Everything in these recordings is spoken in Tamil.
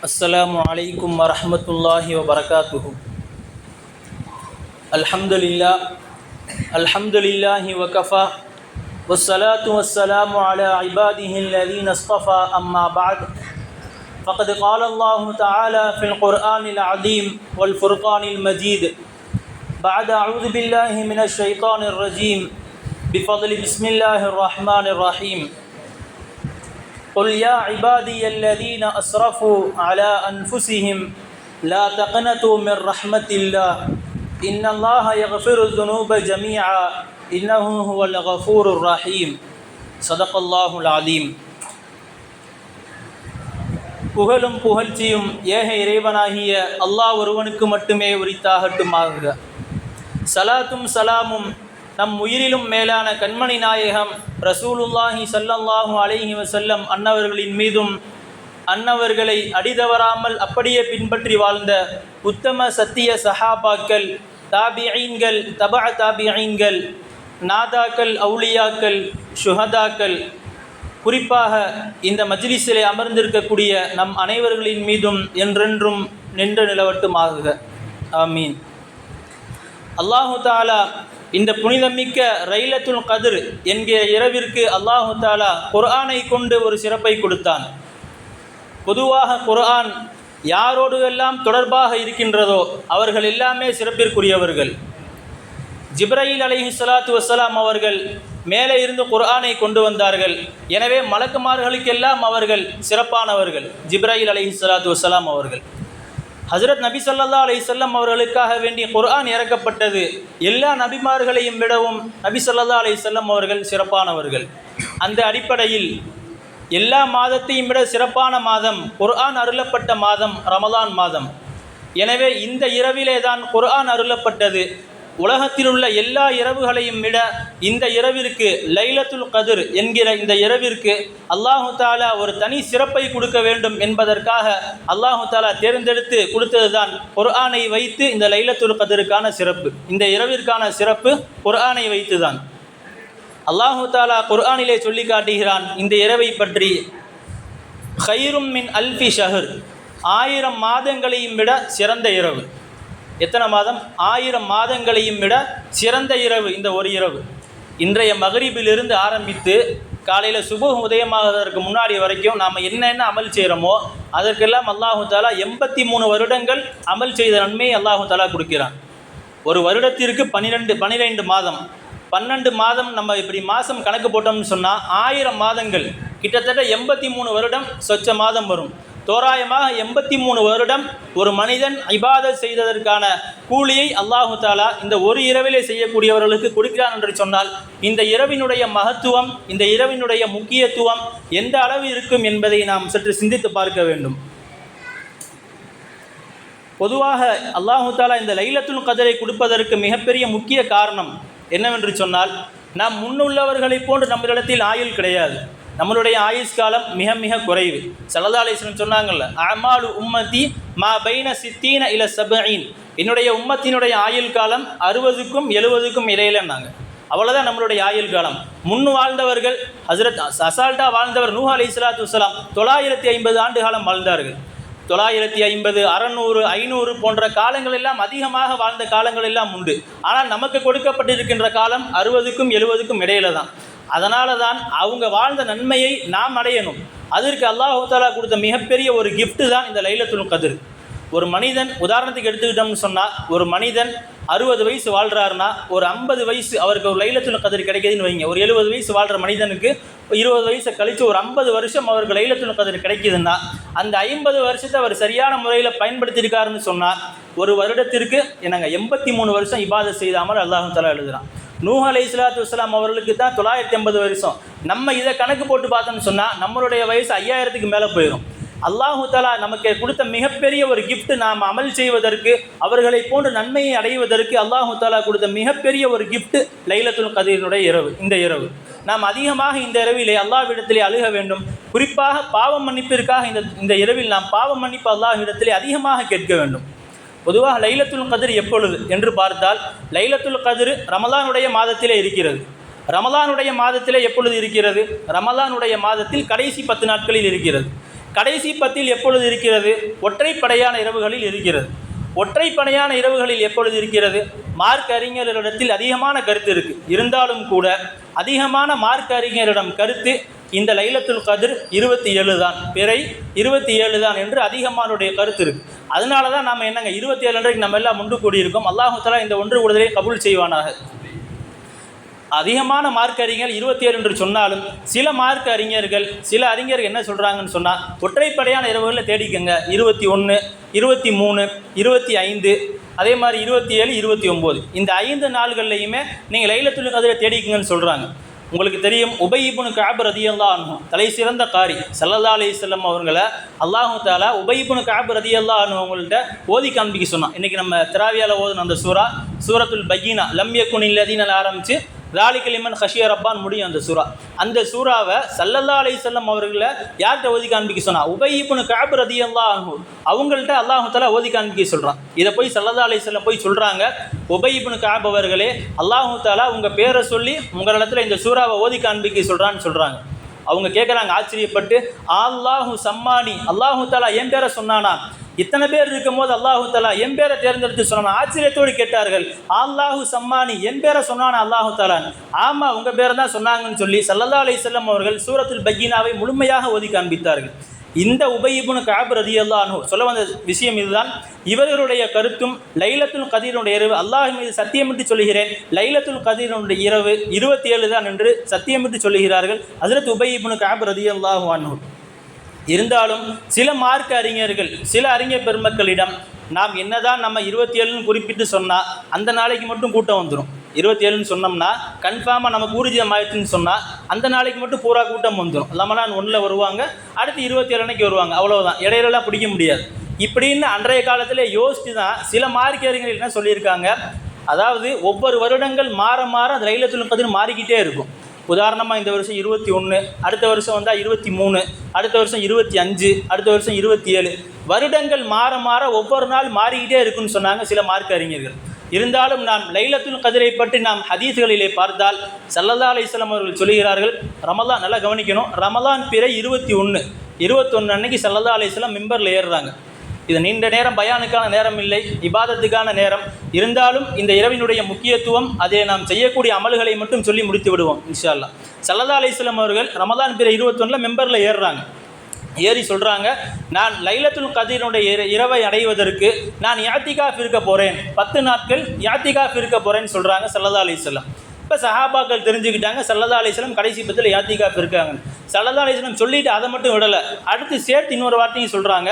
السلام عليكم ورحمة الله وبركاته. الحمد لله وكفى والصلاة والسلام على عباده الذين اصطفى. أما بعد فقد قال الله تعالى في القرآن العظيم والفرقان المجيد بعد أعوذ بالله من الشيطان الرجيم بفضل بسم الله الرحمن الرحيم. قل يا عبادي الذين أسرفوا على أنفسهم لا تقنطوا من رحمة الله إن الله يغفر الذنوب جميعا إنه هو الغفور الرحيم. صدق الله العظيم. புகழும் புகழ்ச்சியும் ஏக இறைவனாகிய அல்லாஹ் ஒருவனுக்கு மட்டுமே உரித்தாகட்டுமாக. சலாத்தும் சலாமும் நம் உயிரிலும் மேலான கண்மணி நாயகம் ரசூலுல்லாஹி ஸல்லல்லாஹு அலைஹி வஸல்லம் அன்னவர்களின் மீதும் அன்னவர்களை அடிதவராமல் அப்படியே பின்பற்றி வாழ்ந்த உத்தம சத்திய சஹாபாக்கள், தாபிஈன்கள், தபஅ தாபிஈன்கள், நாதாக்கள், அவுலியாக்கள், ஷுஹதாக்கள், குறிப்பாக இந்த மஜ்லிஸிலே அமர்ந்திருக்கக்கூடிய நம் அனைவர்களின் மீதும் என்றென்றும் நின்று நிலவட்டுமாக. ஆமீன். அல்லாஹு தஆலா இந்த புனிதமிக்க லைலத்துல் கத்ர் என்கிற இரவிற்கு அல்லாஹு தஆலா குர்ஆனை கொண்டு ஒரு சிறப்பை கொடுத்தான். பொதுவாக குர்ஆன் யாரோடு எல்லாம் தொடர்பாக இருக்கின்றதோ அவர்கள் எல்லாமே சிறப்பிற்குரியவர்கள். ஜிப்ரீல் அலைஹிஸ்ஸலாத்து வஸ்ஸலாம் அவர்கள் மேலே இருந்து குர்ஆனை கொண்டு வந்தார்கள். எனவே மலக்குமார்களுக்கெல்லாம் அவர்கள் சிறப்பானவர்கள். ஜிப்ரீல் அலைஹிஸ்ஸலாத்து வஸ்ஸலாம் அவர்கள் ஹஜ்ரத் நபி ஸல்லல்லாஹு அலைஹி வஸல்லம் அவர்களுக்காக வேண்டிய குர்ஆன் இறக்கப்பட்டது. எல்லா நபிமார்களையும் விடவும் நபி ஸல்லல்லாஹு அலைஹி வஸல்லம் அவர்கள் சிறப்பானவர்கள். அந்த அடிப்படையில் எல்லா மாதத்தையும் விட சிறப்பான மாதம், குர்ஆன் அருளப்பட்ட மாதம் ரமலான் மாதம். எனவே இந்த இரவிலே தான் குர்ஆன் அருளப்பட்டது. உலகத்தில் உள்ள எல்லா இரவுகளையும் விட இந்த இரவிற்கு லைலத்துல் கத்ர் என்கிற இந்த இரவிற்கு அல்லாஹு தஆலா ஒரு தனி சிறப்பை கொடுக்க வேண்டும் என்பதற்காக அல்லாஹு தஆலா தேர்ந்தெடுத்து கொடுத்ததுதான் குர்ஆனை வைத்து இந்த லைலத்துல் கத்ருக்கான சிறப்பு. இந்த இரவிற்கான சிறப்பு குர்ஆனை வைத்து தான். அல்லாஹு தஆலா குர்ஆனிலே சொல்லி காட்டுகிறான் இந்த இரவை பற்றி, ഖൈറുம் மின் அல்ஃபி ஷஹர், 1000 மாதங்களையும் விட சிறந்த இரவு. எத்தனை மாதம்? 1000 மாதங்களையும் விட சிறந்த இரவு இந்த ஒரு இரவு. இன்றைய மகரிபிலிருந்து ஆரம்பித்து காலையில் சுபஹ் உதயமாவதற்கு முன்னாடி வரைக்கும் நாம் என்னென்ன அமல் செய்கிறோமோ அதற்கெல்லாம் அல்லாஹு தஆலா 83 வருடங்கள் அமல் செய்த நன்மையை அல்லாஹு தஆலா கொடுக்கிறான். ஒரு வருடத்திற்கு 12 மாதம், 12 மாதம் நம்ம இப்படி மாதம் கணக்கு போட்டோம்னு சொன்னால் 1000 மாதங்கள், கிட்டத்தட்ட 83 வருடம் சொச்ச மாதம் வரும். தோராயமாக 83 வருடம் ஒரு மனிதன் இபாதத் செய்ததற்கான கூலியை அல்லாஹு தஆலா இந்த ஒரு இரவிலே செய்யக்கூடியவர்களுக்கு கொடுக்கிறான் என்று சொன்னால் இந்த இரவினுடைய மகத்துவம், இந்த இரவினுடைய முக்கியத்துவம் எந்த அளவு இருக்கும் என்பதை நாம் சற்று சிந்தித்து பார்க்க வேண்டும். பொதுவாக அல்லாஹு தஆலா இந்த லைலத்துல் கத்ரை கொடுப்பதற்கு மிகப்பெரிய முக்கிய காரணம் என்னவென்று சொன்னால், நாம் முன்னுள்ளவர்களைப் போன்று நம்மளிடத்தில் ஆயுள் கிடையாது. நம்மளுடைய ஆயுஷ் காலம் மிக மிக குறைவு. ஸல்லல்லாஹு அலைஹி வஸல்லம் சொன்னாங்கல்ல, அமாலு உம்மதி மா பைன சித்தீன இல சபஈன், என்னுடைய உம்மத்தினுடைய ஆயுள் காலம் 60க்கும் 70க்கும் இடையிலன்னாங்க. அவ்வளோதான் நம்மளுடைய ஆயுள் காலம். முன் வாழ்ந்தவர்கள் ஹஜ்ரத் அசால்ட்டா வாழ்ந்தவர் நூஹ் அலைஹிஸ்ஸலாத்து வஸ்ஸலாம் 950 ஆண்டு காலம் வாழ்ந்தார்கள். 950, 600, 500 போன்ற காலங்கள் எல்லாம் அதிகமாக வாழ்ந்த காலங்கள் எல்லாம் உண்டு. ஆனால் நமக்கு கொடுக்கப்பட்டிருக்கின்ற காலம் 60க்கும் 70க்கும் இடையில தான். அதனால தான் அவங்க வாழ்ந்த நன்மையை நாம் அடையணும். அதற்கு அல்லாஹ் தஆலா கொடுத்த மிகப்பெரிய ஒரு கிஃப்ட்டு தான் இந்த லைலத்துல் கத்ர். ஒரு மனிதன் உதாரணத்துக்கு எடுத்துக்கிட்டோம்னு சொன்னால், ஒரு மனிதன் 60 வயசு வாழ்கிறாருன்னா ஒரு 50 வயசு அவருக்கு ஒரு லைலத்துல் கத்ர் கிடைக்குதுன்னு வைங்க. ஒரு 70 வயசு வாழ்கிற மனிதனுக்கு 20 வயசை கழித்து ஒரு 50 வருஷம் அவருக்கு லைலத்துல் கத்ர் கிடைக்குதுன்னா அந்த 50 வருஷத்தை அவர் சரியான முறையில் பயன்படுத்தியிருக்காருன்னு சொன்னால் ஒரு வருடத்திற்கு என்னங்க 83 வருஷம் இபாதத் செய்தாமல் அல்லாஹ் தஆலா எழுதுகிறான். நூஹ் அலைஹிஸ்ஸலாத்து வஸ்ஸலாம் அவர்களுக்கு தான் 980 வருஷம். நம்ம இதை கணக்கு போட்டு பார்த்தோம்னு சொன்னால் நம்மளுடைய வயசு 5000க்கு மேலே போயிடும். அல்லாஹு தஆலா நமக்கு கொடுத்த மிகப்பெரிய ஒரு கிஃப்ட், நாம் அமல் செய்வதற்கு, அவர்களை போன்ற நன்மையை அடைவதற்கு அல்லாஹு தஆலா கொடுத்த மிகப்பெரிய ஒரு கிஃப்ட் லைலத்துல் கத்ரினுடைய இரவு. இந்த இரவு நாம் அதிகமாக இந்த இரவிலே அல்லாஹ்விடத்திலே அழுக வேண்டும். குறிப்பாக பாவ மன்னிப்பிற்காக இந்த இரவில் நாம் பாவ மன்னிப்பு அல்லாஹ்விடத்திலே அதிகமாக கேட்க வேண்டும். பொதுவாக லைலத்துல் கத்ர் எப்பொழுது என்று பார்த்தால், லைலத்துல் கத்ர் ரமலானுடைய மாதத்திலே இருக்கிறது. ரமலானுடைய மாதத்திலே எப்பொழுது இருக்கிறது? ரமலானுடைய மாதத்தில் கடைசி 10 நாட்களில் இருக்கிறது. கடைசி பத்தில் எப்பொழுது இருக்கிறது? ஒற்றைப்படையான இரவுகளில் இருக்கிறது. ஒற்றைப்படையான இரவுகளில் எப்பொழுது இருக்கிறது? மார்க் அறிஞர்களிடத்தில் அதிகமான கருத்து இருக்குது. இருந்தாலும் கூட அதிகமான மார்க் அறிஞரிடம் கருத்து இந்த லைலத்துல் கத்ர் 27 தான், பிறை 27 தான் என்று அதிகமானுடைய கருத்து இருக்குது. அதனால தான் நம்ம என்னங்க 27 அன்றைக்கு நம்ம எல்லாம் ஒன்று கூடியிருக்கோம். அல்லாஹு தஆலா இந்த ஒன்று கூடுதலை கபூல் செய்வானாக. அதிகமான மார்க் அறிஞர்கள் 27 என்று சொன்னாலும் சில மார்க் அறிஞர்கள் என்ன சொல்கிறாங்கன்னு சொன்னால், ஒற்றைப்படையான இரவுகளில் தேடிக்கங்க 21, 23, 25, அதே மாதிரி 27, 29 இந்த 5 நாள்கள்லையுமே நீங்கள் லைலத்துல் கத்ரை தேடிக்கங்கன்னு சொல்கிறாங்க. உங்களுக்கு தெரியும், உபய் இப்னு கஅப் ரலியல்லாஹு அன்ஹு தலை சிறந்த காரி ஸல்லல்லாஹு அலைஹி வஸல்லம் அவர்களை அல்லாஹு தஆலா உபய் இப்னு கஅப் ரலியல்லாஹு அன்ஹு அவங்கள்ட்ட ஓதி காண்பிக்க சொன்னான். இன்றைக்கி நம்ம தராவியால் ஓதுன அந்த சூரத்துல் பையினா லம் யகுனில் லதீன ஆரம்பித்து ذَلِكَ لِمَنْ خَشِيَ رَبَّانு முடியும் அந்த சூராவை ஸல்லல்லாஹு அலைஹி வஸல்லம் அவர்களை யார்கிட்ட ஓதி காண்பிக்க சொன்னா? உபய் இப்னு கஅப் ரலியல்லாஹு அன்ஹு அவங்கள்ட்ட அல்லாஹு தஆலா ஓதி காண்பிக்க சொல்கிறான். இதை போய் ஸல்லல்லாஹு அலைஹி வஸல்லம் போய் சொல்கிறாங்க, உபய் இப்னு கஅப் அவர்களே, அல்லாஹு தஆலா உங்கள் பேரை சொல்லி உங்களிடத்துல இந்த சூறாவை ஓதி காண்பிக்க சொல்கிறாங்க. அவங்க கேட்குறாங்க ஆச்சரியப்பட்டு, அல்லாஹு சம்மானி, அல்லாஹு தஆலா என் பேரை சொன்னானா? இத்தனை பேர் இருக்கும் போது அல்லாஹு தஆலா என் பேரை தேர்ந்தெடுத்து சொன்னான். ஆச்சரியத்தோடு கேட்டார்கள், அல்லாஹு சம்மானி, என் பேரை சொன்னானா அல்லாஹு தஆலா? ஆமாம், உங்கள் பேரை தான் சொன்னாங்கன்னு சொல்லி ஸல்லல்லாஹு அலைஹி வஸல்லம் அவர்கள் சூரத்துல் பையினாவை முழுமையாக ஓதி காண்பித்தார்கள். இந்த உபய் இப்னு கஅப் ரலியல்லாஹு அன்ஹு சொல்ல வந்த விஷயம் இதுதான். இவர்களுடைய கருத்தும் லைலத்துல் கத்ரினுடைய இரவு, அல்லாஹ் மீது சத்தியமிட்டு சொல்கிறேன், லைலத்துல் கத்ரினுடைய இரவு 27 தான் என்று சத்தியமிட்டு சொல்கிறார்கள் ஹஜ்ரத் உபய் இப்னு கஅப் ரலியல்லாஹு அன்ஹு. இருந்தாலும் சில மார்க்க அறிஞர்கள், சில அறிஞர் பெருமக்களிடம் நாம் என்னதான் நம்ம 27ன்னு குறிப்பிட்டு சொன்னால் அந்த நாளைக்கு மட்டும் கூட்டம் வந்துடும். 27ன்னு சொன்னோம்னா கன்ஃபார்மாக நமக்கு ஊர்ஜிதமாயிடுச்சுன்னு சொன்னால் அந்த நாளைக்கு மட்டும் பூரா கூட்டம் வந்துடும். ரமலான் 1 வருவாங்க, அடுத்து 27 அன்னைக்கு வருவாங்க, அவ்வளோதான், இடையிலலாம் பிடிக்க முடியாது. இப்படின்னு அன்றைய காலத்தில் யோசித்து தான் சில மார்க்க அறிஞர்கள் என்ன சொல்லியிருக்காங்க, அதாவது ஒவ்வொரு வருடங்கள் மாற மாற அந்த லைலத்துல் கத்ர் மாறிக்கிட்டே இருக்கும். உதாரணமாக இந்த வருஷம் 21, அடுத்த வருஷம் வந்தால் 23, அடுத்த வருஷம் 25, அடுத்த வருஷம் 27, வருடங்கள் மாற மாற ஒவ்வொரு நாள் மாறிக்கிட்டே இருக்குன்னு சொன்னாங்க சில மார்க்க அறிஞர்கள். இருந்தாலும் நாம் லைலத்துல் கத்ரை பற்றி நாம் ஹதீஸ்களிலே பார்த்தால் ஸல்லல்லாஹு அலைஹி வஸல்லம் அவர்கள் சொல்கிறார்கள், ரமலான், நல்லா கவனிக்கணும், ரமலான் பிறை 21 அன்னைக்கு ஸல்லல்லாஹு அலைஹி வஸல்லம் மிம்பரில் ஏறுறாங்க. இது நீண்ட நேரம் பயானுக்கான நேரம் இல்லை, இபாதத்துக்கான நேரம். இருந்தாலும் இந்த இரவினுடைய முக்கியத்துவம், அதை நாம் செய்யக்கூடிய அமல்களை மட்டும் சொல்லி முடித்து விடுவோம் இன்ஷா அல்லாஹ். ஸல்லல்லாஹு அலைஹி வஸல்லம் அவர்கள் ரமலான் பிறை 21 மெம்பரில் ஏறுறாங்க. ஏறி சொல்கிறாங்க, நான் லைலத்துல் கத்ரினுடைய இரவை அடைவதற்கு நான் இஅ்திகாஃப் இருக்க போகிறேன், 10 நாட்கள் இஅ்திகாஃப் இருக்க போகிறேன்னு சொல்கிறாங்க ஸல்லல்லாஹு அலைஹி வஸல்லம். இப்போ சஹாபாக்கள் தெரிஞ்சுக்கிட்டாங்க ஸல்லல்லாஹு அலைஹி வஸல்லம் கடைசி 10ல் இஅ்திகாஃப் இருக்காங்க. ஸல்லல்லாஹு அலைஹி வஸல்லம் சொல்லிவிட்டு அதை மட்டும் விடலை, அடுத்து சேர்த்து இன்னொரு வார்த்தையும் சொல்கிறாங்க,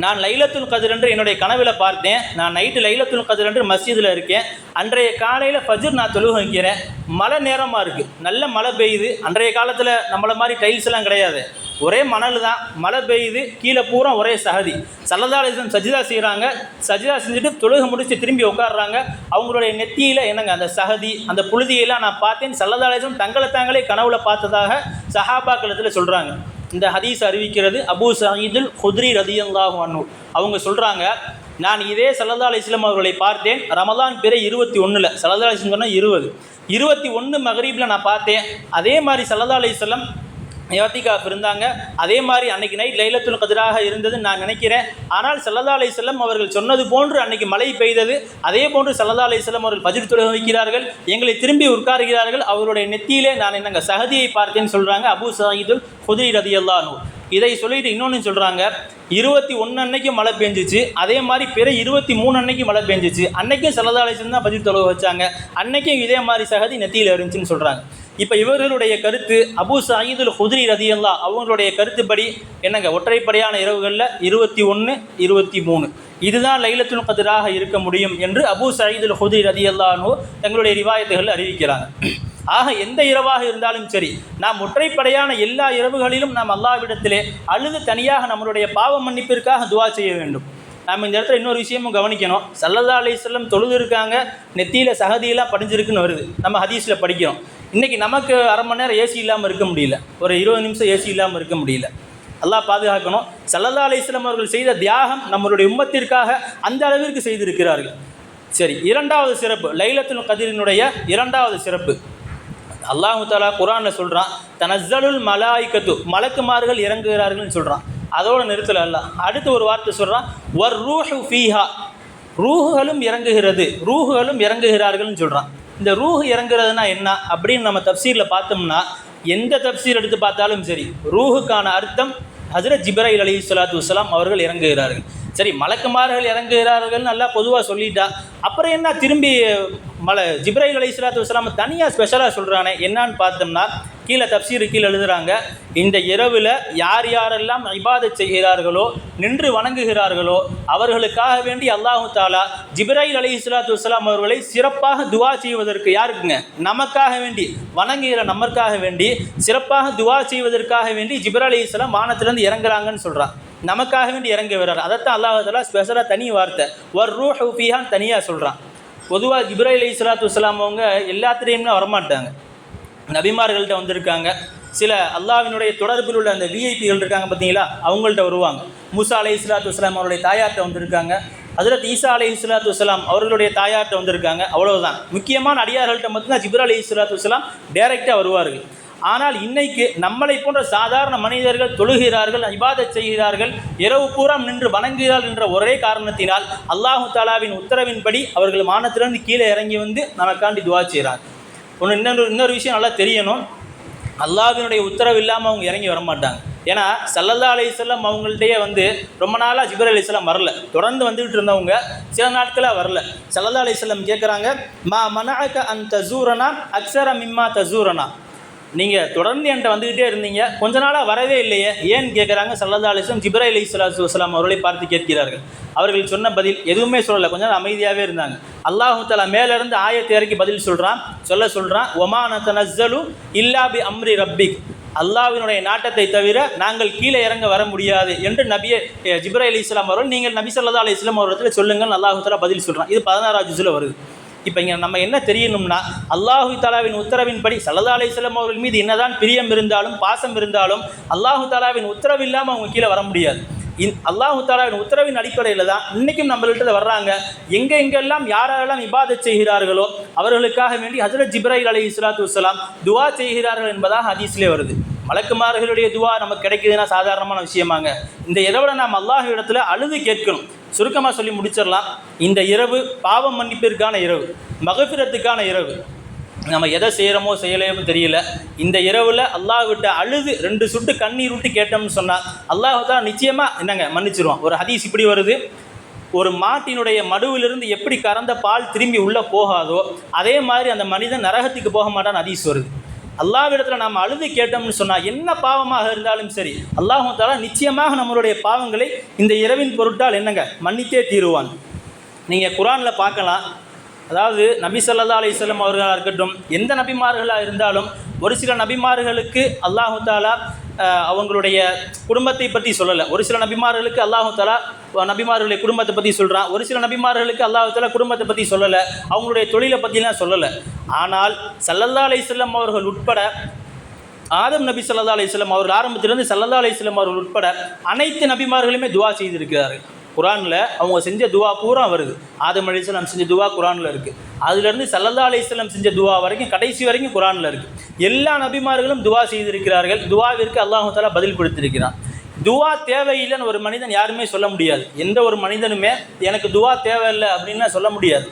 நான் லைலத்துல் கத்ர் என்று என்னுடைய கனவில் பார்த்தேன், நான் நைட்டு லைலத்துல் கத்ர் என்று மஸ்ஜிதில் இருக்கேன், அன்றைய காலையில் ஃபஜ்ர் நான் தொழுகை வைக்கிறேன், மழை நேரமாக இருக்குது, நல்ல மழை பெய்யுது. அன்றைய காலத்தில் நம்மளை மாதிரி டைல்ஸ் எல்லாம் கிடையாது, ஒரே மணல் தான், மழை பெய்யுது, கீழே பூரா ஒரே சகதி. ஸல்லல்லாஹு அலைஹி வஸல்லம் சஜிதா செய்கிறாங்க, சஜிதா செஞ்சுட்டு தொழுகை முடித்து திரும்பி உட்காடுறாங்க. அவங்களுடைய நெத்தியில் என்னங்க அந்த சகதி, அந்த புழுதியெல்லாம் நான் பார்த்தேன், ஸல்லல்லாஹு அலைஹி வஸல்லம் தங்களை தாங்களே கனவுல பார்த்ததாக சஹாபாக்களத்தில் சொல்கிறாங்க. இந்த ஹதீஸ் அறிவிக்கிறது அபூ சயீதுல் குத்ரி ரலியல்லாஹு அன்ஹு. அவங்க சொல்கிறாங்க, நான் இதே ஸல்லல்லாஹு அலைஹி வஸல்லம் அவர்களை பார்த்தேன் ரமலான் பிறை 21, ஸல்லல்லாஹு அலைஹி வஸல்லம் சொன்னால் 21 மகரீபில் நான் பார்த்தேன். அதே மாதிரி ஸல்லல்லாஹு அலைஹி வஸல்லம் இஅ்திகாஃப் இருந்தாங்க, அதே மாதிரி அன்னைக்கு நைட் லைலத்துல் கத்ராக இருந்ததுன்னு நான் நினைக்கிறேன். ஆனால் ஸல்லல்லாஹு அலைஹி வஸல்லம் அவர்கள் சொன்னது போன்று அன்னைக்கு மழை பெய்தது, அதே போன்று ஸல்லல்லாஹு அலைஹி வஸல்லம் அவர்கள் ஃபஜ்ர் தொழுகை வைக்கிறார்கள், எங்களை திரும்பி உட்காருகிறார்கள், அவருடைய நெத்தியிலே நான் என்னங்க சஹதியை பார்த்தேன்னு சொல்கிறாங்க அபூ சயீதுல் குத்ரி ரலியல்லாஹு அன்ஹு. இதை சொல்லிட்டு இன்னொன்று சொல்கிறாங்க, 21 அன்னைக்கு மழை பெஞ்சிச்சு, அதே மாதிரி பிற 23 அன்னைக்கு மழை பெஞ்சிச்சு, அன்னைக்கும் ஸல்லல்லாஹு அலைஹி வஸல்லம் தான் ஃபஜ்ர் தொழுகை வச்சாங்க, அன்னைக்கும் இதே மாதிரி சஹதி நெத்தியில் இருந்துச்சுன்னு சொல்கிறாங்க. இப்போ இவர்களுடைய கருத்து அபூ சயீதுல் குத்ரி ரலியல்லாஹு அவங்களுடைய கருத்துப்படி என்னங்க, ஒற்றைப்படையான இரவுகளில் 21, 23 இதுதான் லைலத்துல் கத்ராக இருக்க முடியும் என்று அபூ சயீதுல் குத்ரி ரலியல்லாஹு தங்களுடைய ரிவாயத்துகளில் அறிவிக்கிறாங்க. ஆக எந்த இரவாக இருந்தாலும் சரி, நாம் ஒற்றைப்படையான எல்லா இரவுகளிலும் நாம் அல்லாஹ்விடத்திலே அழுது தனியாக நம்மளுடைய பாவ மன்னிப்பிற்காக துஆ செய்ய வேண்டும். நாம் இந்த இடத்துல இன்னொரு விஷயமும் கவனிக்கணும், ஸல்லல்லாஹு அலைஹி வஸல்லம் தொழுது இருக்காங்க, நெத்தியில் சஹதியெல்லாம் படிஞ்சிருக்குன்னு வருது, நம்ம ஹதீஸில் படிக்கிறோம். இன்றைக்கி நமக்கு அரை மணி நேரம் ஏசி இல்லாமல் இருக்க முடியல, ஒரு 20 நிமிஷம் ஏசி இல்லாமல் இருக்க முடியல. அல்லாஹ் பாதுகாக்கணும். ஸல்லல்லாஹு அலைஹி வஸல்லம் அவர்கள் செய்த தியாகம் நம்மளுடைய உம்மத்திற்காக அந்த அளவிற்கு செய்திருக்கிறார்கள். சரி, இரண்டாவது சிறப்பு லைலத்துல் கத்ரினுடைய இரண்டாவது சிறப்பு, அல்லாஹு தாலா குர்ஆனில் சொல்கிறான், தனஸ்ஸலுல் மலாயிகத்து, மலக்குமார்கள் இறங்குகிறார்கள்னு சொல்கிறான். அதோடு நிறுத்தல அல்ல, அடுத்து ஒரு வார்த்தை சொல்கிறான், வர் ரூஹு ஃபீஹா, ரூஹுகளும் இறங்குகிறது, ரூஹுகளும் இறங்குகிறார்கள்னு சொல்கிறான். இந்த ரூஹ் இறங்குறதுனா என்ன அப்படின்னு நம்ம தப்சீரில் பார்த்தோம்னா, எந்த தப்சீர் எடுத்து பார்த்தாலும் சரி, ரூஹுக்கான அர்த்தம் ஹஜ்ரத் ஜிப்ரைல் அலைஹிஸ்ஸலாத்து வஸ்ஸலாம் அவர்கள் இறங்குகிறார்கள். சரி, மலக்குமார்கள் இறங்குகிறார்கள் நல்லா பொதுவாக சொல்லிட்டா, அப்புறம் என்ன திரும்பி ஜிப்ரைல் அலைஹிஸ்ஸலாத்து வஸ்ஸலாம் தனியாக ஸ்பெஷலாக சொல்கிறானே என்னான்னு பார்த்தோம்னா, கீழே தப்சீரு கீழே எழுதுகிறாங்க, இந்த இரவில் யார் யாரெல்லாம் இபாதத் செய்கிறார்களோ, நின்று வணங்குகிறார்களோ, அவர்களுக்காக வேண்டி அல்லாஹு தாலா ஜிப்ரைல் அலைஹிஸ்ஸலாத்து வஸ்ஸலாம் அவர்களை சிறப்பாக துவா செய்வதற்கு, யாருக்குங்க, நமக்காக வேண்டி, வணங்குகிற நமக்காக வேண்டி சிறப்பாக துவா செய்வதற்காக வேண்டி ஜிப்ரைல் அலைஹிஸ்ஸலாம் வானத்திலேருந்து இறங்குறாங்கன்னு சொல்கிறான். நமக்காக வேண்டி இறங்கி வர்றார். அதைத்தான் அல்லாஹ் தஆலா ஸ்பெஷலாக தனி வார்த்தை வர் ரூஹு ஃபீஹான்னு தனியாக சொல்கிறான். பொதுவாக ஜிப்ரைல் அலைஹிஸ்ஸலாத்து வஸ்ஸலாம் அவங்க எல்லாத்துலேயுமே வரமாட்டாங்க, நபிமார்கள்ட்ட வந்திருக்காங்க. சில அல்லாஹ்வினுடைய தொடர்பில் உள்ள அந்த விஐபிகள் இருக்காங்க பார்த்தீங்களா, அவங்கள்ட்ட வருவாங்க. மூசா அலைஹிஸ்ஸலாத்து வஸ்ஸலாம் அவருடைய தாயார்கிட்ட வந்திருக்காங்க. ஹஜ்ரத் ஈசா அலைஹிஸ்ஸலாத்து வஸ்ஸலாம் அவர்களுடைய தாயார்கிட்ட வந்திருக்காங்க. அவ்வளவுதான். முக்கியமான அடியார்கள்ட்ட மட்டும்தான் ஜிப்ரைல் அலைஹிஸ்ஸலாத்து வஸ்ஸலாம் டைரெக்டாக வருவார்கள். ஆனால் இன்னைக்கு நம்மளை போன்ற சாதாரண மனிதர்கள் தொழுகிறார்கள், இபாதத் செய்கிறார்கள், இரவு பூரா நின்று வணங்குகிறார்கள் என்ற ஒரே காரணத்தினால் அல்லாஹு தாலாவின் உத்தரவின்படி அவர்கள் வானத்திலிருந்து கீழே இறங்கி வந்து நமக்காண்டி துவா செய்கிறாங்க. இன்னொரு விஷயம் நல்லா தெரியணும், அல்லாஹ்வினுடைய உத்தரவு இல்லாமல் அவங்க இறங்கி வரமாட்டாங்க. ஏன்னா ஸல்லல்லாஹு அலைஹி வஸல்லம் அவங்கள்ட்டே வந்து ரொம்ப நாளாக ஜிப்ரைல் அலைஹிஸ்ஸலாம் வரல, தொடர்ந்து வந்துகிட்டு இருந்தவங்க சில நாட்களாக வரல. ஸல்லல்லாஹு அலைஹி வஸல்லம் கேட்குறாங்க, மா மனஅக அன் தஸூரனா அக்ஸர மிம்மா தஸூரனா, நீங்கள் தொடர்ந்து என்கிட்ட வந்துக்கிட்டே இருந்தீங்க, கொஞ்ச நாளாக வரவே இல்லையே ஏன்னு கேட்குறாங்க. ஸல்லல்லாஹு அலைஹி வஸல்லம் ஜிப்ரைல் அலைஹிஸ்ஸலாத்து வஸ்ஸலாம் அவர்களை பார்த்து கேட்கிறார்கள். அவர்கள் சொன்ன பதில் எதுவுமே சொல்லலை, கொஞ்சம் நேரம் அமைதியாகவே இருந்தாங்க. அல்லாஹு தஆலா மேலேருந்து ஆயத்தை இறக்கி பதில் சொல்கிறான், ஒமா நதனஸ்ஸலு இல்லா பி அம்ரி ரப்பிக், அல்லாஹ்வினுடைய நாட்டத்தை தவிர நாங்கள் கீழே இறங்க வர முடியாது என்று ஜிப்ரைல் அலைஹிஸ்ஸலாம் அவர்கள் நீங்கள் நபி ஸல்லல்லாஹு அலைஹி வஸல்லம் அவர்களிடத்தில் சொல்லுங்கள் அல்லாஹு தஆலா பதில் சொல்கிறான். இது 16வது ஜுஸ்ல வருது. இப்போ இங்கே நம்ம என்ன தெரியணும்னா, அல்லாஹு தாலாவின் உத்தரவின்படி ஸல்லல்லாஹு அலைஹி வஸல்லம் அவர்கள் மீது என்னதான் பிரியம் இருந்தாலும் பாசம் இருந்தாலும் அல்லாஹு தாலாவின் உத்தரவு இல்லாமல் அவங்க கீழே வர முடியாது. அல்லாஹு தாலாவின் உத்தரவின் அடிப்படையில் தான் இன்றைக்கும் நம்மள்கிட்ட வர்றாங்க. எங்கெல்லாம் யாரெல்லாம் இபாதத் செய்கிறார்களோ அவர்களுக்காக வேண்டி ஹஜ்ரத் ஜிப்ரைல் அலைஹிஸ்ஸலாத்து வஸ்ஸலாம் துவா செய்கிறார்கள் என்பதாக ஹதீஸ்லேயே வருது. மலக்குமார்களுடைய துவா நமக்கு கிடைக்குதுன்னா சாதாரணமான விஷயமாங்க. இந்த இரவில் நாம் அல்லாஹ் இடத்துல அழுது கேட்கணும். சுருக்கமாக சொல்லி முடிச்சிடலாம். இந்த இரவு பாவம் மன்னிப்பிற்கான இரவு, மகஃபிரத்துக்கான இரவு. நம்ம எதை செய்கிறோமோ செய்யலையோ தெரியல, இந்த இரவில் அல்லாஹ் விட்ட அழுது 2 சுட்டு கண்ணீர் விட்டு கேட்டோம்னு சொன்னால் அல்லாஹ் தான் நிச்சயமாக என்னங்க மன்னிச்சிருவான். ஒரு ஹதீஸ் இப்படி வருது, ஒரு மாட்டினுடைய மடுவிலிருந்து எப்படி கறந்த பால் திரும்பி உள்ளே போகாதோ அதே மாதிரி அந்த மனிதன் நரகத்துக்கு போக மாட்டான்னு ஹதீஸ் வருது. அல்லாஹ்விடத்தில் நாம் அழுது கேட்டோம்னு சொன்னால் என்ன பாவமாக இருந்தாலும் சரி அல்லாஹ் தஆலா நிச்சயமாக நம்மளுடைய பாவங்களை இந்த இரவின் பொருட்டால் என்னங்க மன்னித்தே தீருவான். நீங்கள் குர்ஆனில் பார்க்கலாம். அதாவது நபி ஸல்லல்லாஹு அலைஹி வஸல்லம் அவர்களாக இருக்கட்டும், எந்த நபிமார்களாக இருந்தாலும் ஒரு சில நபிமார்களுக்கு அல்லாஹ் தஆலா அவங்களுடைய குடும்பத்தை பற்றி சொல்லலை. ஒரு சில நபிமார்களுக்கு அல்லாஹ் தஆலா நபிமார்களுடைய குடும்பத்தை பற்றி சொல்கிறான். ஒரு சில நபிமார்களுக்கு அல்லாஹ் தஆலா குடும்பத்தை பற்றி சொல்லலை, அவங்களுடைய தொழிலை பற்றிலாம் சொல்லலை. ஆனால் ஸல்லல்லாஹு அலைஹி வஸல்லம் அவர்கள் உட்பட, ஆதம் நபி ஸல்லல்லாஹு அலைஹி வஸல்லம் அவர்கள் ஆரம்பத்திலிருந்து ஸல்லல்லாஹு அலைஹி வஸல்லம் அவர்கள் உட்பட அனைத்து நபிமார்களுமே துவா செய்திருக்கிறார்கள். குர்ஆனில் அவங்க செஞ்ச துவா பூரா வருது. ஆதம் அலைஹிஸ்ஸலாம் செஞ்ச துவா குர்ஆனில் இருக்குது. அதுலேருந்து ஸல்லல்லாஹு அலைஹி வஸல்லம் செஞ்ச துவா வரைக்கும் கடைசி வரைக்கும் குர்ஆனில் இருக்குது. எல்லா நபிமார்களும் துவா செய்திருக்கிறார்கள். துவாவிற்கு அல்லாஹ் தஆலா பதில் கொடுத்திருக்கிறான். துவா தேவையில்லைன்னு ஒரு மனிதன் யாருமே சொல்ல முடியாது. எந்த ஒரு மனிதனுமே எனக்கு துவா தேவையில்லை அப்படின்னா சொல்ல முடியாது.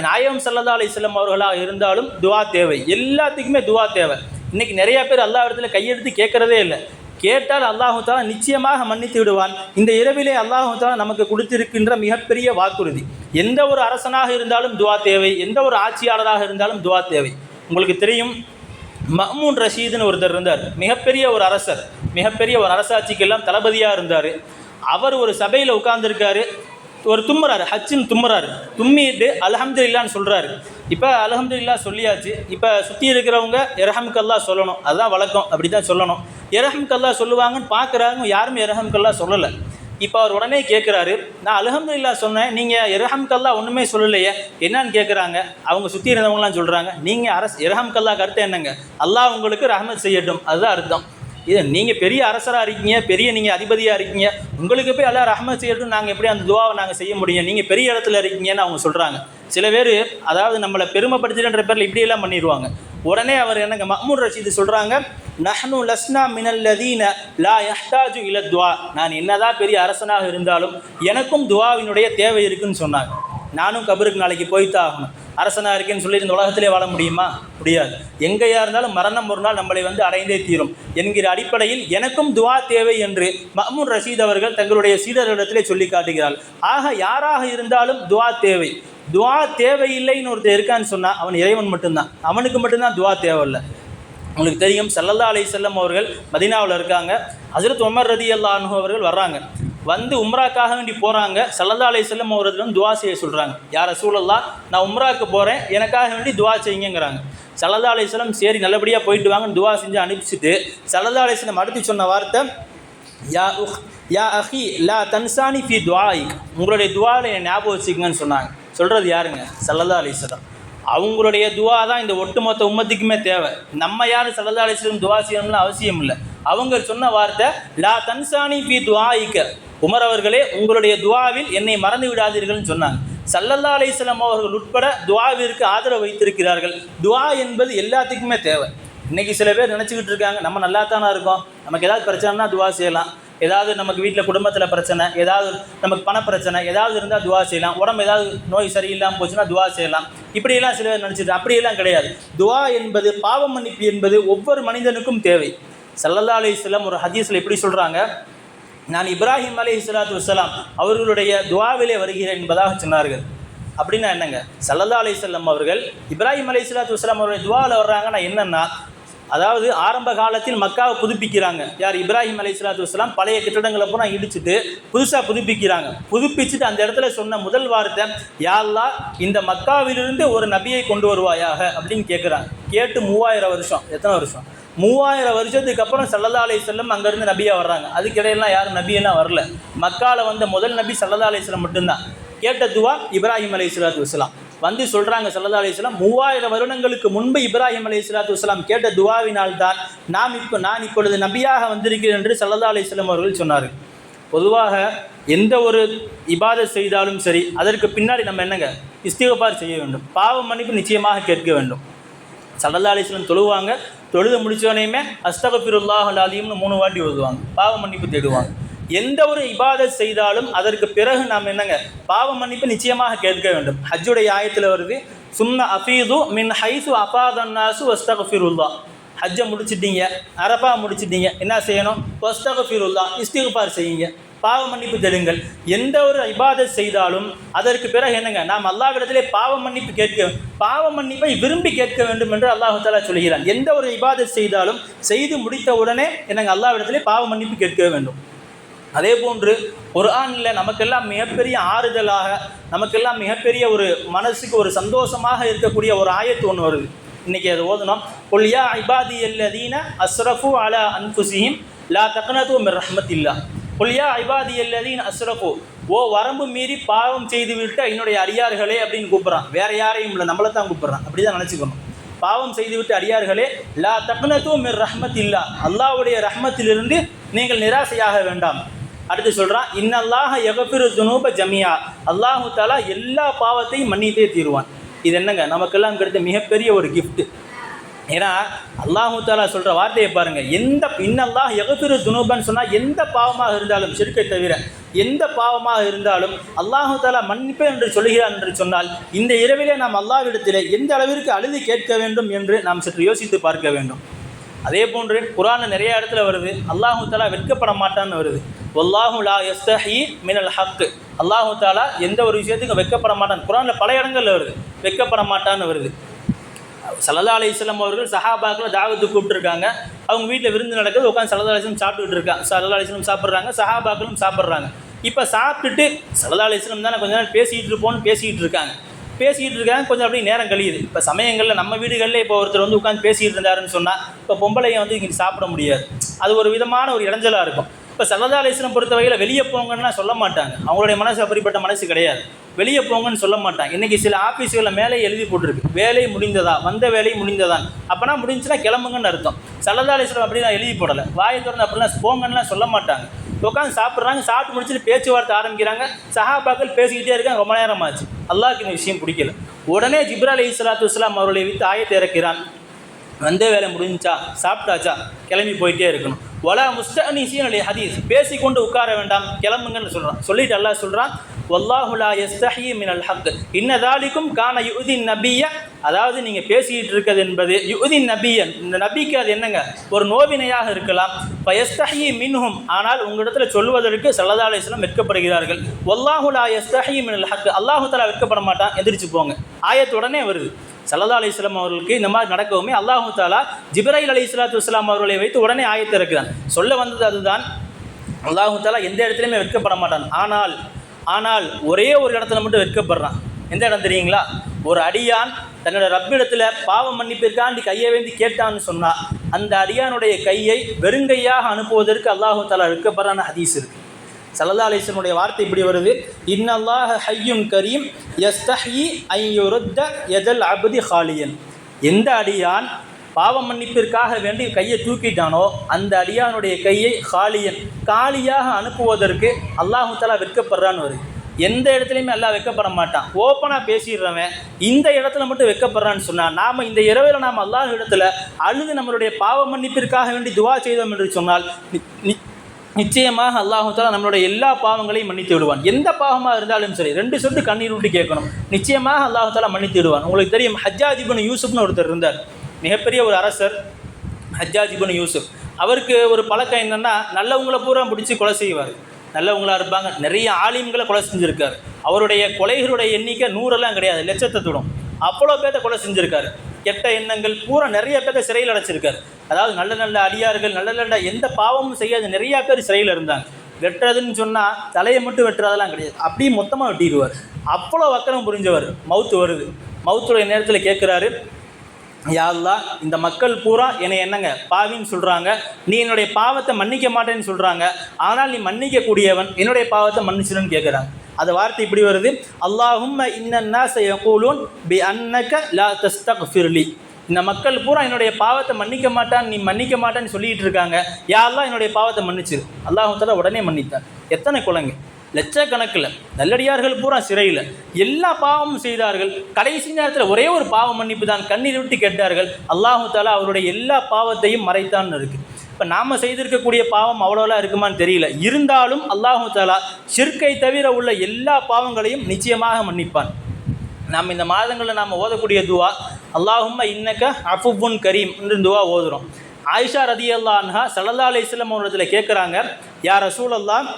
நாயகம் ஸல்லல்லாஹு அலைஹி வஸல்லம் அவர்களாக இருந்தாலும் துவா தேவை, எல்லாத்துக்குமே துவா தேவை. இன்றைக்கி நிறையா பேர் அல்லாஹ் இடத்துல கையெடுத்து கேட்குறதே இல்லை. கேட்டால் அல்லாஹ் தஆலா நிச்சயமாக மன்னித்து விடுவான். இந்த இரவிலே அல்லாஹ் தஆலா நமக்கு கொடுத்திருக்கின்ற மிகப்பெரிய வாக்குறுதி. எந்த ஒரு அரசனாக இருந்தாலும் துவா தேவை, எந்த ஒரு ஆட்சியாளராக இருந்தாலும் துவா தேவை. உங்களுக்கு தெரியும், மஹ்மூன் ரஷீதுன்னு ஒருத்தர் இருந்தார். மிகப்பெரிய ஒரு அரசர், மிகப்பெரிய ஒரு அரசாட்சிக்கெல்லாம் தளபதியாக இருந்தார். அவர் ஒரு சபையில் உட்கார்ந்துருக்காரு, ஒரு தும்முறாரு, ஹச்சுன்னு தும்முறாரு. தும்மிட்டு அல்ஹம்துலில்லாஹ்னு சொல்கிறாரு. இப்போ அல்ஹம்துலில்லாஹ் சொல்லியாச்சு. இப்போ சுற்றி இருக்கிறவங்க இரஹம்கல்லாஹ் சொல்லணும், அதுதான் வழக்கம், அப்படி தான் சொல்லணும். இரஹம்கல்லாஹ் சொல்லுவாங்கன்னு பார்க்குறாங்க, யாருமே இரஹம்கல்லாஹ் சொல்லலை. இப்போ அவர் உடனே கேட்குறாரு, நான் அல்ஹம்துலில்லாஹ் சொன்னேன், நீங்கள் இரஹம்கல்லாஹ் ஒன்றுமே சொல்லலையே என்னன்னு கேட்குறாங்க. அவங்க சுற்றி இருந்தவங்களாம் சொல்கிறாங்க, நீங்கள் இரஹம்கல்லாஹ் அர்த்தம் என்னங்க, அல்லாஹ் உங்களுக்கு ரஹ்மத் செய்யட்டும், அதுதான் அர்த்தம். இது நீங்கள் பெரிய அரசராக இருக்கீங்க, பெரிய நீங்கள் அதிபதியாக இருக்கீங்க, உங்களுக்கு போய் அல்லாஹ் ரஹ்மத் செய்யட்டும் நாங்கள் எப்படி அந்த துவாவை நாங்கள் செய்ய முடியும், நீங்கள் பெரிய இடத்துல இருக்கீங்கன்னு அவங்க சொல்கிறாங்க. சில பேர் அதாவது நம்மளை பெருமைப்படுத்தின்ற பேரில் இப்படியெல்லாம் பண்ணிடுவாங்க. உடனே அவர் என்னங்க மஹ்மூத் ரஷீது சொல்கிறாங்க, நஹ்னு லஸ்னா மினல்லதீன லா யஹ்தாஜு இல துவா, நான் என்னதான் பெரிய அரசனாக இருந்தாலும் எனக்கும் துவாவினுடைய தேவை இருக்குன்னு சொன்னாங்க. நானும் கபருக்கு நாளைக்கு போய்த்தான் ஆகணும். அரசனாக இருக்கேன்னு சொல்லி இந்த உலகத்திலே வாழ முடியுமா? முடியாது. எங்கேயா இருந்தாலும் மரணம் ஒரு நாள் நம்மளை அடைந்தே தீரும் என்கிற அடிப்படையில் எனக்கும் துவா தேவை என்று மஹ்மூத் ரஷீத் அவர்கள் தங்களுடைய சீடர்களிடத்திலே சொல்லி காட்டுகிறார்கள். ஆக யாராக இருந்தாலும் துவா தேவை. துவா தேவையில்லைன்னு ஒருத்தர் இருக்கான்னு சொன்னால் அவன் இறைவன் மட்டும்தான், அவனுக்கு மட்டும்தான் துவா தேவையில்லை. உங்களுக்கு தெரியும், ஸல்லல்லாஹு அலைஹி வஸல்லம் அவர்கள் மதீனாவில் இருக்காங்க. ஹஜ்ரத் உமர் ரலியல்லாஹு அன்ஹு அவர்கள் வர்றாங்க, வந்து உம்ராக்காக வேண்டி போகிறாங்க. ஸல்லல்லாஹு அலைஹி வஸல்லம் அவர்கள் துவா செய்ய சொல்கிறாங்க. யா ரசூலல்லாஹ், நான் உம்ராவுக்கு போகிறேன், எனக்காக வேண்டி துவா செய்யுங்கிறாங்க. ஸல்லல்லாஹு அலைஹி வஸல்லம் சரி நல்லபடியாக போயிட்டு வாங்கன்னு துவா செஞ்சு அனுப்பிச்சிட்டு ஸல்லல்லாஹு அலைஹி வஸல்லம் அடுத்து சொன்ன வார்த்தை, யா அஹி லா தன்சானி ஃபி துஆயிக், உங்களுடைய துவாவில் என்னை ஞாபகம் வச்சுக்கங்கன்னு சொன்னாங்க. சொல்கிறது யாருங்க? ஸல்லல்லாஹு அலைஹி வஸல்லம். அவங்களுடைய துவா தான் இந்த ஒட்டுமொத்த உம்மத்துக்குமே தேவை. நம்ம யாரும் ஸல்லல்லாஹு அலைஹி வஸல்லம் துவா செய்யணும்னு அவசியம் இல்லை. அவங்க சொன்ன வார்த்தை லா தன்சானி ஃபி துஆயிக்க, உமர் அவர்களே உங்களுடைய துவாவில் என்னை மறந்து விடாதீர்கள்னு சொன்னாங்க. ஸல்லல்லாஹு அலைஹி வஸல்லம் அவர்கள் உட்பட துவாவிற்கு ஆதரவு வைத்திருக்கிறார்கள். துவா என்பது எல்லாத்துக்குமே தேவை. இன்றைக்கி சில பேர் நினச்சிக்கிட்டு இருக்காங்க, நம்ம நல்லா தானே இருக்கோம், நமக்கு ஏதாவது பிரச்சனைனா துவா செய்யலாம், ஏதாவது நமக்கு வீட்டில் குடும்பத்தில் பிரச்சனை, ஏதாவது நமக்கு பண பிரச்சனை ஏதாவது இருந்தால் துவா செய்யலாம், உடம்பு ஏதாவது நோய் சரியில்லாமல் போச்சுன்னா துவா செய்யலாம், இப்படியெல்லாம் சில பேர் நினச்சிட்டு. அப்படியெல்லாம் கிடையாது. துவா என்பது, பாவ மன்னிப்பு என்பது ஒவ்வொரு மனிதனுக்கும் தேவை. ஸல்லல்லாஹு அலைஹி வஸல்லம் ஒரு ஹதீஸில் எப்படி சொல்கிறாங்க, நான் இப்ராஹிம் அலைஹிஸ்ஸலாத்து வஸ்ஸலாம் அவர்களுடைய துவாவிலே வருகிறேன் என்பதாக சொன்னார்கள். அப்படின்னா என்னங்க, ஸல்லல்லாஹு அலைஹி வஸல்லம் அவர்கள் இப்ராஹிம் அலைஹிஸ்ஸலாத்து வஸ்ஸலாம் அவருடைய துவாவில் வர்றாங்கன்னா என்னென்னா, அதாவது ஆரம்ப காலத்தில் மக்காவை புதுப்பிக்கிறாங்க. யார்? இப்ராஹிம் அலைஹிஸ்ஸலாத்து வஸ்ஸலாம். பழைய கட்டிடங்களை பூரா இடிச்சுட்டு புதுசாக புதுப்பிக்கிறாங்க. புதுப்பிச்சுட்டு அந்த இடத்துல சொன்ன முதல் வார்த்தை, யா அல்லாஹ் இந்த மக்காவிலிருந்து ஒரு நபியை கொண்டு வருவாயாக அப்படின்னு கேட்குறாங்க. கேட்டு 3000 வருஷம். எத்தனை வருஷம்? 3000 வருஷத்துக்கு அப்புறம் ஸல்லல்லாஹு அலைஹி வஸல்லம் அங்கேருந்து நபியாக வர்றாங்க. அதுக்கிடையெல்லாம் யாரும் நபியெல்லாம் வரல. மக்காவில் வந்த முதல் நபி ஸல்லல்லாஹு அலைஹி வஸல்லம் மட்டும்தான். கேட்ட துவா இப்ராஹிம் அலைஹிஸ்ஸலாத்து வஸ்ஸலாம். வந்து சொல்கிறாங்க ஸல்லல்லாஹு அலைஹி வஸல்லம், 3000 வருடங்களுக்கு முன்பு இப்ராஹிம் அலைஹிஸ்ஸலாத்து வஸ்ஸலாம் கேட்ட துவாவினால்தான் நான் இப்பொழுது நபியாக வந்திருக்கிறேன் என்று ஸல்லல்லாஹு அலைஹி வஸல்லம் அவர்கள் சொன்னார்கள். பொதுவாக எந்த ஒரு இபாதத் செய்தாலும் சரி, அதற்கு பின்னாடி நம்ம என்னங்க, இஸ்திக்ஃபார் செய்ய வேண்டும், பாவ மன்னிப்பு நிச்சயமாக கேட்க வேண்டும். ஸல்லல்லாஹு அலைஹி வஸல்லம் தொழுவாங்க, தொழுது முடிச்சோனையுமே அஸ்தக்ஃபிருல்லாஹல் அலீம்னு 3 வாட்டி ஓதுவாங்க, பாவ மன்னிப்பு தேடுவாங்க. எந்த ஒரு இபாதத் செய்தாலும் அதற்கு பிறகு நாம் என்னங்க, பாவ மன்னிப்பு நிச்சயமாக கேட்க வேண்டும். ஹஜ்ஜுடைய ஆயத்தில் வருது, சும்ம அஃபீது மின் ஹைசு அஃபாதன்னாசு வஸ்தக்ஃபிருல்லாஹ். ஹஜ்ஜை முடிச்சிட்டீங்க, அரஃபா முடிச்சிட்டீங்க, என்ன செய்யணும்? வஸ்தக்ஃபிருல்லாஹ், இஸ்திக்ஃபார் செய்யுங்க, பாவ மன்னிப்பு தேடுங்கள். எந்த ஒரு இபாதத் செய்தாலும் அதற்கு பிறகு என்னங்க, நாம் அல்லாஹ்விடத்திலே பாவ மன்னிப்பு பாவ மன்னிப்பை விரும்பி கேட்க வேண்டும் என்று அல்லாஹ் தஆலா சொல்கிறான். எந்த ஒரு இபாதத் செய்தாலும் செய்து முடித்த உடனே என்னங்க, அல்லாஹ்விடத்திலே பாவ மன்னிப்பு கேட்க வேண்டும். அதே போன்று குர்ஆனில் நமக்கெல்லாம் மிகப்பெரிய ஆறுதலாக, நமக்கெல்லாம் மிகப்பெரிய ஒரு மனசுக்கு ஒரு சந்தோஷமாக இருக்கக்கூடிய ஒரு ஆயத்து ஒன்று வருது. இன்றைக்கி அதை ஓதுனோம். குல் யா இபாதியல்லதீன அஸ்ரஃபு அலா அன்ஃபுஸிஹிம் லா தக்னது மிர் ரஹ்மத்தில்லாஹ். குல் யா இபாதியல்லதீன அஸ்ரஃபு, ஓ வரம்பு மீறி பாவம் செய்துவிட்ட என்னுடைய அடியார்களே அப்படின்னு கூப்பிட்றான். வேறு யாரையும் இல்லை, நம்மளை தான் கூப்பிட்றான். அப்படி தான் நினச்சிக்கணும். பாவம் செய்துவிட்டு அடியார்களே, லா தக்னது மிர் ரஹ்மத்தில்லாஹ், அல்லாஹ்வுடைய ரஹ்மத்திலிருந்து நீங்கள் நிராசையாக வேண்டாம். அடுத்து சொல்கிறான், இன்னல்லாஹ யக்ஃபிரு துனூப ஜமியா, அல்லாஹு தஆலா எல்லா பாவத்தையும் மன்னித்தே தீருவான். இது என்னங்க, நமக்கெல்லாம் கிடைத்த மிகப்பெரிய ஒரு கிஃப்ட்டு. ஏன்னா அல்லாஹு தஆலா சொல்கிற வார்த்தையை பாருங்கள், இன்னல்லாஹ யக்ஃபிரு துனூபன்னு சொன்னால் எந்த பாவமாக இருந்தாலும், ஷிர்க்கை தவிர எந்த பாவமாக இருந்தாலும் அல்லாஹு தஆலா மன்னிப்பேன் என்று சொல்கிறான் என்று சொன்னால், இந்த இரவிலே நாம் அல்லாஹ்விடத்திலே எந்த அளவிற்கு அழுது கேட்க வேண்டும் என்று நாம் சற்று யோசித்து பார்க்க வேண்டும். அதே போன்று குர்ஆனில் நிறைய இடத்துல வருது, அல்லாஹு தஆலா வெட்கப்பட மாட்டான்னு வருது. வல்லாஹு லா யஸ்தஹி மினல் ஹக், அல்லாஹு தஆலா எந்த ஒரு விஷயத்துக்கும் வெட்கப்பட மாட்டான். குர்ஆனில் பல இடங்களில் வருது, வெட்கப்பட மாட்டான்னு வருது. ஸல்லல்லாஹு அலைஹி வஸல்லம் அவர்கள் சஹாபாக்களை தாவத்துக்கு கூப்பிட்டுருக்காங்க. அவங்க வீட்டில் விருந்து நடக்குது, உட்காந்து ஸல்லல்லாஹு அலைஹி வஸல்லம் சாப்பிட்டுட்டு இருக்காங்க. ஸல்லல்லாஹு அலைஹி வஸல்லம் சாப்பிட்றாங்க, சஹாபாக்களும் சாப்பிட்றாங்க. இப்போ சாப்பிட்டுட்டு ஸல்லல்லாஹு அலைஹி வஸல்லம் தானே கொஞ்ச நேரம் பேசிகிட்டு இருக்காங்க. கொஞ்சம் அப்படியே நேரம் கழியுது. இப்போ சமயங்களில் நம்ம வீடுகளில் இப்போ ஒருத்தர் வந்து உட்காந்து பேசிகிட்டு இருந்தாருன்னு சொன்னால், இப்போ பொம்பளையை வந்து இங்கே சாப்பிட முடியாது, அது ஒரு விதமான ஒரு இடைஞ்சலாக இருக்கும். இப்போ ஸல்லல்லாஹு அலைஹி வஸல்லம் பொறுத்த வகையில் வெளியே போங்கன்னா சொல்ல மாட்டாங்க, அவங்களுடைய மனசு அப்படிப்பட்ட மனசு கிடையாது. வெளியே போங்கன்னு சொல்ல மாட்டாங்க. இன்றைக்கி சில ஆஃபீஸுகளில் மேலே எழுதி போட்டிருக்கு, வேலை முடிந்ததா, வந்த வேலை முடிந்ததான். அப்போனா முடிஞ்சுன்னா கிளம்புங்கன்னு அர்த்தம். ஸல்லல்லாஹு அலைஹி வஸல்லம் அப்படிலாம் எழுதி போடலை. வாயை திறந்து அப்படிலாம் போங்கன்னுலாம் சொல்ல மாட்டாங்க. உட்காந்து சாப்பிட்றாங்க, சாப்பிட்டு முடிச்சுட்டு பேச்சுவார்த்தை ஆரம்பிக்கிறாங்க. சஹாபாக்கள் பேசிக்கிட்டே இருக்காங்க. ரொம்ப நேரம் ஆச்சு. அல்லாஹ்க்கு இந்த விஷயம் பிடிக்கல. உடனே ஜிப்ரீல் அலைஹிஸ்ஸலாத்து வஸ்ஸலாம் அவர்களை வைத்து ஆயத்தை இறக்கிறான். வந்தே வேலை முடிஞ்சா, சாப்பிட்டாச்சா, கிளம்பி போயிட்டே இருக்கணும். வலா முஸ்தஅனிஸீன லி ஹதீஸ், பேசிக்கொண்டு உட்கார வேண்டாம், கிளம்புங்கன்னு சொல்கிறான். சொல்லிட்டு அல்லாஹ் சொல்கிறான், வல்லாஹு லா யஸ்தஹி மினல் ஹக் இன்ன தாலிக்கும் கான யுதின் நபிய, அதாவது நீங்கள் பேசிக்கிட்டு இருக்கிறது என்பது யுதின் நபியன், இந்த நபிக்கு அது என்னங்க, ஒரு நோவினையாக இருக்கலாம். ஃபயஸ்தஹி மின்ஹும், ஆனால் உங்களிடத்தில் சொல்வதற்கு ஸல்லல்லாஹு அலைஹி வஸல்லம் வெட்கப்படுகிறார்கள். வல்லாஹு லா யஸ்தஹி மினல் ஹக், அல்லாஹு தஆலா வெட்கப்பட மாட்டான், எந்திரிச்சு போங்க. ஆயத்து உடனே வருது. ஸல்லல்லாஹு அலைஹி வஸல்லம் அவர்களுக்கு இந்த மாதிரி நடக்கவுமே அல்லாஹு தஆலா ஜிப்ரீல் அலைஹிஸ்ஸலாத்து வஸ்ஸலாம் அவர்களை வைத்து உடனே ஆயத்தை இறக்குறான். சொல்ல வந்தது அதுதான், அல்லாஹு தஆலா எந்த இடத்துலையுமே வெட்கப்பட மாட்டான். ஆனால் ஒரே ஒரு இடத்துல மட்டும் வெட்கப்படுறான். எந்த இடம் தெரியுங்களா? ஒரு அடியான் தன்னோட ரப்பிடத்தில் பாவ மன்னிப்பிற்காண்டி கையை வேண்டி கேட்டான்னு சொன்னால் அந்த அடியானுடைய கையை வெறுங்கையாக அனுப்புவதற்கு அல்லாஹு தஆலா வெட்கப்படுறான்னு ஹதீஸ் இருக்குது. ஸல்லல்லாஹு அலைஹி வஸல்லம் வார்த்தை இப்படி வருது, இன்னல்லாஹ ஹய்யுன் கரீம் யஸ்தஹி அன் யுரத்த யதல் அப்தி ஹாலியன். எந்த அடியான் பாவ மன்னிப்பிற்காக வேண்டி கையை தூக்கிட்டானோ அந்த அடியானுடைய கையை ஹாலியன், காலியாக அனுப்புவதற்கு அல்லாஹு தஆலா வெட்கப்படுறான்னு வருது. எந்த இடத்துலையுமே அல்லாஹ் வெட்கப்பட மாட்டான். ஓப்பனாக பேசிடுறவன் இந்த இடத்துல மட்டும் வெட்கப்படுறான்னு சொன்னால், நாம் இந்த இரவில் நாம் அல்லாஹ் இடத்துல அழுது நம்மளுடைய பாவ மன்னிப்பிற்காக வேண்டி துவா செய்தோம் என்று சொன்னால் நிச்சயமாக அல்லாஹு தஆலா நம்மளுடைய எல்லா பாவங்களையும் மன்னித்து விடுவான். எந்த பாவமாக இருந்தாலும் சரி, 2 சொட்டு கண்ணீர் விட்டு கேட்கணும், நிச்சயமாக அல்லாஹு தஆலா மன்னித்து விடுவான். உங்களுக்கு தெரியும், ஹஜ்ஜாஜ் இப்னு யூசுப்னு ஒருத்தர் இருந்தார், மிகப்பெரிய ஒரு அரசர் ஹஜ்ஜாஜ் இப்னு யூசுப். அவருக்கு ஒரு பழக்கம் என்னென்னா, நல்லவங்களை பூரா பிடிச்சி கொலை செய்வார். நல்லவங்களாக இருப்பாங்க. நிறைய ஆலிம்களை கொலை செஞ்சுருக்கார். அவருடைய கொலைகளுடைய எண்ணிக்கை 100 கிடையாது, லட்சத்தை தொடும். அவ்வளோ பேர்த்த கொலை செஞ்சுருக்காரு. கெட்ட எண்ணங்கள் பூரா நிறைய பேர்த்த சிறையில் அடைச்சிருக்காரு. அதாவது நல்ல நல்ல அடியார்கள், நல்ல நல்ல எந்த பாவமும் செய்யாத நிறையா பேர் சிறையில் இருந்தாங்க. வெட்டுறதுன்னு சொன்னால் தலையை மட்டும் வெட்டுறதெல்லாம் கிடையாது, அப்படியே மொத்தமாக வெட்டிடுவார். அவ்வளோ வக்கரம் புரிஞ்சவர். மவுத்து வருது. மவுத்துடைய நேரத்தில் கேட்குறாரு, யா அல்லாஹ், இந்த மக்கள் பூரா என்னை என்னங்க பாவின்னு சொல்கிறாங்க, நீ என்னுடைய பாவத்தை மன்னிக்க மாட்டேன்னு சொல்கிறாங்க, ஆனால் நீ மன்னிக்கக்கூடியவன், என்னுடைய பாவத்தை மன்னிச்சிடுன்னு கேட்குறாங்க. அந்த வார்த்தை இப்படி வருது, அல்லாஹும்ம இன்னன்னாஸ யகூலூன் பி அன்னக லா தஸ்தக்ஃபிர்லி. இந்த மக்கள் பூரா என்னுடைய பாவத்தை மன்னிக்க மாட்டான், நீ மன்னிக்க மாட்டான்னு சொல்லிகிட்டு இருக்காங்க, யா அல்லாஹ் என்னுடைய பாவத்தை மன்னிச்சிரு. அல்லாஹு தஆலா உடனே மன்னித்தான். எத்தனை குழந்தை, லட்சக்கணக்கில் நல்லடியார்கள் பூரா சிறையில் எல்லா பாவமும் செய்தார்கள். கடைசி நேரத்தில் ஒரே ஒரு பாவ மன்னிப்பு தான், கண்ணீர் விட்டு கேட்டார்கள். அல்லாஹு தஆலா அவருடைய எல்லா பாவத்தையும் மறைத்தான்னு இருக்குது. இப்போ நாம் செய்திருக்கக்கூடிய பாவம் அவ்வளோலாம் இருக்குமான்னு தெரியல. இருந்தாலும் அல்லாஹு தஆலா ஷிர்கை தவிர உள்ள எல்லா பாவங்களையும் நிச்சயமாக மன்னிப்பான். நாம் இந்த மாதங்களில் நாம் ஓதக்கூடிய துவா, அல்லாஹும்ம இன்னக அஃபுவுன் கரீம் என்று துவா ஓதுகிறோம். ஆயிஷா ரதியல்லாஹு அன்ஹா ஸல்லல்லாஹு அலைஹி வஸல்லம் அவர்களிடத்தில் கேட்குறாங்க, யா ரசூலல்லாஹ்,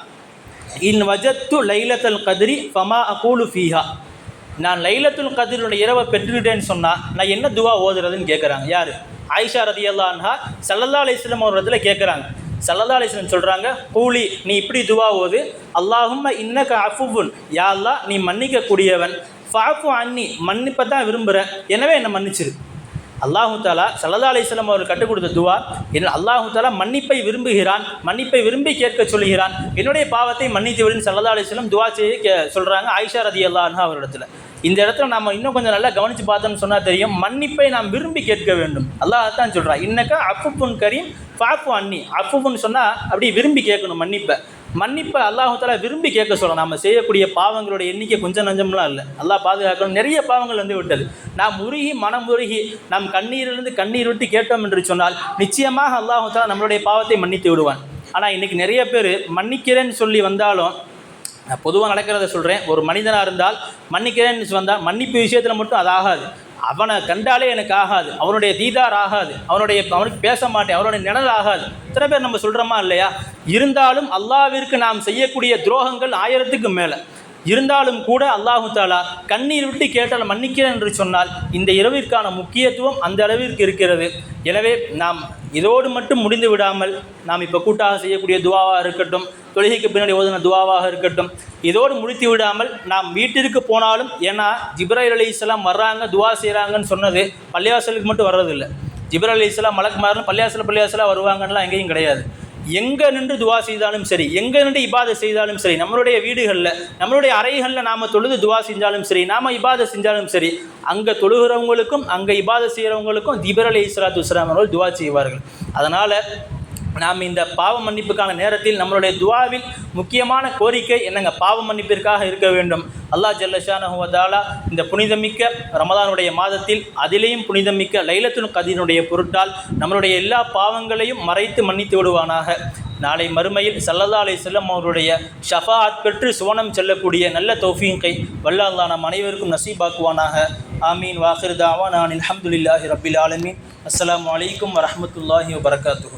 இன் வஜத்து லைலத்துல் கத்ரி ஃபமா அகூலு ஃபீஹா. நான் லைலத்துல் கத்ருடைய இரவை பெற்றுக்கிட்டேன்னு சொன்னால் நான் என்ன துவா ஓதுறதுன்னு கேட்குறாங்க. யார்? ஆயிஷா ரதியல்லாஹு அன்ஹா ஸல்லல்லாஹு அலைஹி வஸல்லம் அவர்களிடத்தில் கேட்குறாங்க. ஸல்லல்லாஹு அலைஹி வஸல்லம் சொல்கிறாங்க, கூலி, நீ இப்படி துவா ஓது, அல்லாஹும்ம இன்னக அஃபுவுன், யா அல்லாஹ் நீ மன்னிக்கக்கூடியவன், ஃபஅஃபு அன்னி, மன்னிப்பை தான் விரும்புகிறேன், எனவே என்னை மன்னிச்சிரு. அல்லாஹு தஆலா ஸல்லல்லாஹு அலைஹி வஸல்லம் அவர்கள் கற்றுக் கொடுத்த துவா என்ன, அல்லாஹு தஆலா மன்னிப்பை விரும்புகிறான், மன்னிப்பை விரும்பி கேட்க சொல்கிறான், என்னுடைய பாவத்தை மன்னித்து விடுன்னு ஸல்லல்லாஹு அலைஹி வஸல்லம் துவா செய்ய சொல்கிறாங்க ஆயிஷா ரதியல்லாஹு அன்ஹா அவரிடத்தில். இந்த இடத்துல நம்ம இன்னும் கொஞ்சம் நல்லா கவனித்து பார்த்தோம்னு சொன்னால் தெரியும், மன்னிப்பை நாம் விரும்பி கேட்க வேண்டும். அல்லாஹ் தான் சொல்கிறான், இன்னக்க அஃபுவுன் கரீம் ஃபஅஃபு அன்னி. அஃபுவுன்னு சொன்னால் அப்படி விரும்பி கேட்கணும். மன்னிப்பை அல்லாஹு தஆலா விரும்பி கேட்க சொல்கிறோம். நம்ம செய்யக்கூடிய பாவங்களுடைய எண்ணிக்கை கொஞ்சம் நஞ்சம்லாம் இல்லை. அல்லாஹ் பாதுகாக்கணும். நிறைய பாவங்கள் வந்து விட்டது. நாம் மனம் உருகி நாம் கண்ணீரிலிருந்து கண்ணீர் விட்டு கேட்டோம் என்று சொன்னால் நிச்சயமாக அல்லாஹு தஆலா நம்மளுடைய பாவத்தை மன்னித்து விடுவான். ஆனால் இன்றைக்கி நிறைய பேர் மன்னிக்கிறேன்னு சொல்லி வந்தாலும், நான் பொதுவாக நடக்கிறத சொல்கிறேன், ஒரு மனிதனாக இருந்தால் மன்னிக்கிறேன்னு வந்தால் மன்னிப்பு விஷயத்தில் மட்டும் அது ஆகாது. அவனை கண்டாலே எனக்கு ஆகாது, அவனுடைய தீதார் ஆகாது, அவனுக்கு பேச மாட்டேன், அவனுடைய நிழல் ஆகாது. இத்தனை பேர் நம்ம சொல்கிறோமா இல்லையா? இருந்தாலும் அல்லாஹ்விற்கு நாம் செய்யக்கூடிய துரோகங்கள் 1000க்கு மேலே இருந்தாலும் கூட அல்லாஹு தஆலா கண்ணீர் விட்டு கேட்டால் மன்னிக்கிறேன் என்று சொன்னால் இந்த இரவிற்கான முக்கியத்துவம் அந்த அளவிற்கு இருக்கிறது. எனவே நாம் இதோடு மட்டும் முடிந்து விடாமல், நாம் இப்போ கூட்டாக செய்யக்கூடிய துவாவாக இருக்கட்டும், தொழுகைக்கு பின்னாடி ஓதுன துவாவாக இருக்கட்டும், இதோடு முடித்து விடாமல் நாம் வீட்டிற்கு போனாலும், ஏன்னா ஜிப்ரீல் அலைஹிஸ்ஸலாம் வர்றாங்க துவா செய்கிறாங்கன்னு சொன்னது பள்ளிவாசலுக்கு மட்டும் வர்றதில்லை. ஜிப்ரீல் அலைஹிஸ்ஸலாம் மலக்குமாரும் பள்ளிவாசலாக வருவாங்கன்னெலாம் எங்கேயும் கிடையாது. எங்கே நின்று துவா செய்தாலும் சரி, எங்கே நின்று இபாதத் செய்தாலும் சரி, நம்மளுடைய வீடுகளில் நம்மளுடைய அறைகளில் நாம் தொழுது துவா செஞ்சாலும் சரி, நாம் இபாதத் செஞ்சாலும் சரி, அங்கே தொழுகிறவங்களுக்கும் அங்கே இபாதத் செய்கிறவங்களுக்கும் ஜிப்ரீல் அலைஹிஸ்ஸலாத்து வஸ்ஸலாம் அவர்கள் துவா செய்வார்கள். அதனால் நாம் இந்த பாவ மன்னிப்புக்கான நேரத்தில் நம்மளுடைய துவாவில் முக்கியமான கோரிக்கை என்னங்க, பாவ மன்னிப்பிற்காக இருக்க வேண்டும். அல்லாஹ் ஜல்ல ஷானஹு வ தஆலா இந்த புனிதமிக்க ரமதானுடைய மாதத்தில் அதிலேயும் புனிதமிக்க லைலத்துல் கத்ரினுடைய பொருட்டால் நம்மளுடைய எல்லா பாவங்களையும் மறைத்து மன்னித்து விடுவானாக. நாளை மறுமையில் ஸல்லல்லாஹு அலைஹி வஸல்லம் அவருடைய ஷஃபாஅத் பெற்று சுவனம் செல்லக்கூடிய நல்ல தௌஃபீக்கை வல்ல அல்லாஹ் நம் அனைவருக்கும் நசீபாக்குவானாக. ஆமீன். வாஹிர் தாவானா அல்ஹம்துலில்லாஹி ரப்பில் ஆலமீன். அஸ்ஸலாமு அலைக்கும் வரஹ்மத்துல்லாஹி வபரகாத்துஹு.